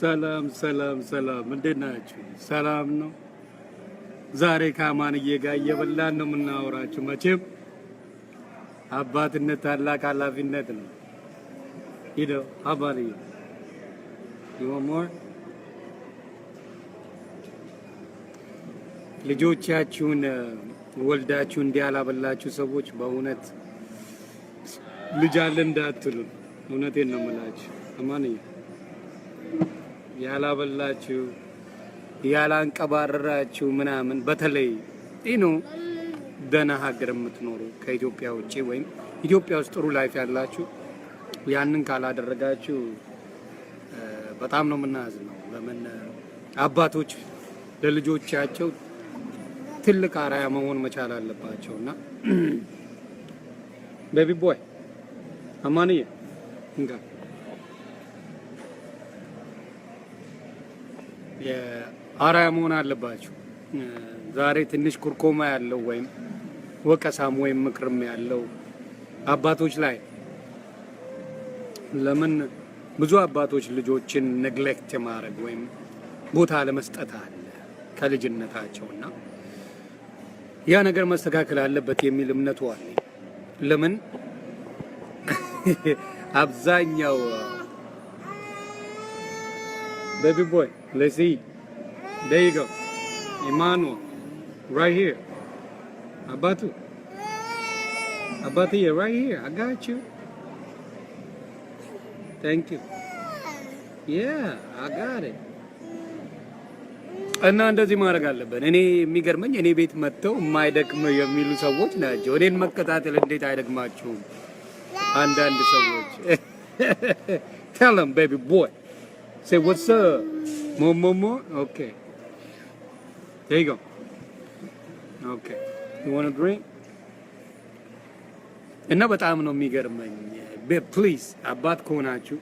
ሰላም እንዴት ናችሁ? ሰላም ነው። ዛሬ ከአማንዬ ጋር እየበላን ነው የምናወራችሁ። መቼም አባትነት ታላቅ ኃላፊነት ነው። ሂደው አባልዬ ልጆቻችሁን ወልዳችሁ እንዲያላበላችሁ ሰዎች በእውነት ልጅ አለ እንዳትሉ፣ እውነቴን ነው የምላችሁ። አማንዬ ያላበላችሁ ያላንቀባረራችሁ ምናምን በተለይ ደህና ሀገር የምትኖሩ ከኢትዮጵያ ውጪ ወይም ኢትዮጵያ ውስጥ ጥሩ ላይፍ ያላችሁ ያንን ካላደረጋችሁ በጣም ነው የምናዝነው። ለምን አባቶች ለልጆቻቸው ትልቅ አራያ መሆን መቻል አለባቸውና ቤቢ ቦይ አማንዬ እንጋ አራያ መሆን አለባችሁ። ዛሬ ትንሽ ኩርኮማ ያለው ወይም ወቀሳም ወይም ምክርም ያለው አባቶች ላይ ለምን ብዙ አባቶች ልጆችን ኔግሌክት ማድረግ ወይም ቦታ ለመስጠት አለ ከልጅነታቸውና ያ ነገር መስተካከል አለበት የሚል እምነቱ አለ። ለምን አብዛኛው baby boy, let's eat. There you go. Emmanuel, right here. Abatu, here, right here. I got you. Thank you. Yeah, I got it. እና እንደዚህ ማድረግ አለበት። እኔ የሚገርመኝ እኔ ቤት መጥተው የማይደክም የሚሉ ሰዎች ናቸው። እኔን መከታተል እንዴት አይደክማችሁም? አንዳንድ ሰዎች tell them baby boy. Say what's up? More. Okay. There you go. Okay. You want a drink? እና በጣም ነው የሚገርመኝ። ፕሊዝ አባት ከሆናችሁ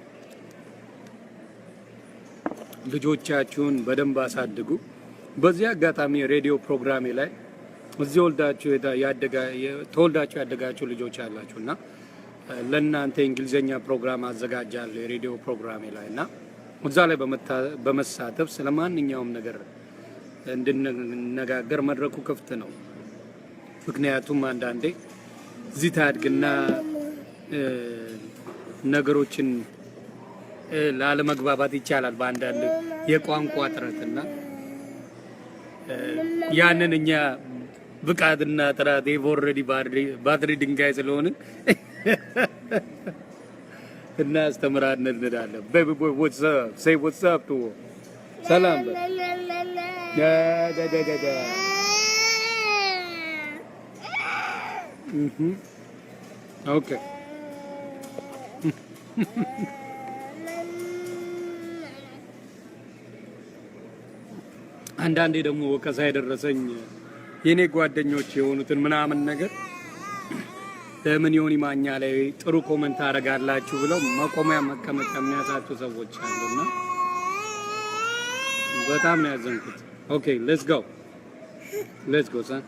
ልጆቻችሁን በደንብ አሳድጉ። በዚህ አጋጣሚ ሬዲዮ ፕሮግራሜ ላይ እዚህ ተወልዳችሁ ያደጋችሁ ልጆች አላችሁና ለእናንተ እንግሊዘኛ ፕሮግራም አዘጋጃለሁ የሬዲዮ ፕሮግራሜ ላይ እና እዛ ላይ በመሳተፍ ስለማንኛውም ነገር እንድንነጋገር መድረኩ ክፍት ነው። ምክንያቱም አንዳንዴ እዚህ ታድግና ነገሮችን ላለመግባባት ይቻላል በአንዳንድ የቋንቋ ጥረትና ያንን እኛ ብቃትና ጥራት ኦልሬዲ ባትሪ ድንጋይ ስለሆነ እና አስተምራን እንላለን። baby boy what's up? Say what's up to ሰላም በ ኦኬ አንዳንዴ ደግሞ ወቀሳ የደረሰኝ የኔ ጓደኞች የሆኑትን ምናምን ነገር ለምን ዮኒ ማኛ ላይ ጥሩ ኮሜንት አደርጋላችሁ ብለው መቆሚያ መቀመጫ የሚያሳጡ ሰዎች አሉና በጣም ነው ያዘንኩት። ኦኬ ሌትስ ጎ ሰን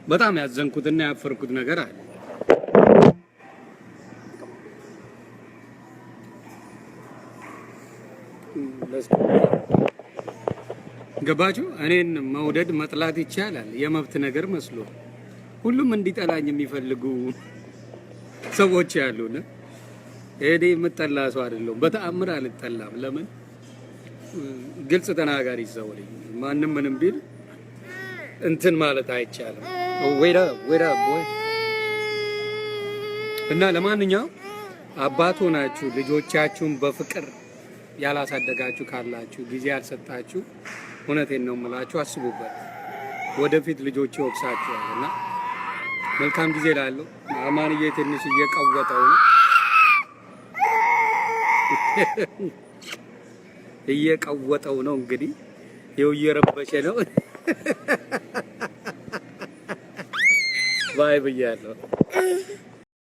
በጣም ያዘንኩትና ያፈርኩት ነገር አለ። ገባችሁ? እኔን መውደድ መጥላት ይቻላል የመብት ነገር መስሎ ሁሉም እንዲጠላኝ የሚፈልጉ ሰዎች ያሉና እኔ የምጠላ ሰው አይደለሁም። በተአምር አልጠላም። ለምን ግልጽ ተናጋሪ ሰው ነኝ። ማንም ምንም ቢል እንትን ማለት አይቻልም። ወይራ ቦይ እና ለማንኛውም አባት ሆናችሁ ልጆቻችሁን በፍቅር ያላሳደጋችሁ ካላችሁ ጊዜ ያልሰጣችሁ እውነቴን ነው የምላችሁ አስቡበት። ወደፊት ልጆች ይወቅሳችኋልና መልካም ጊዜ ላለው አማንዬ ትንሽ እየቀወጠው ነው እንግዲህ ይኸው እየረበሸ ነው። ባይ ብያለሁ።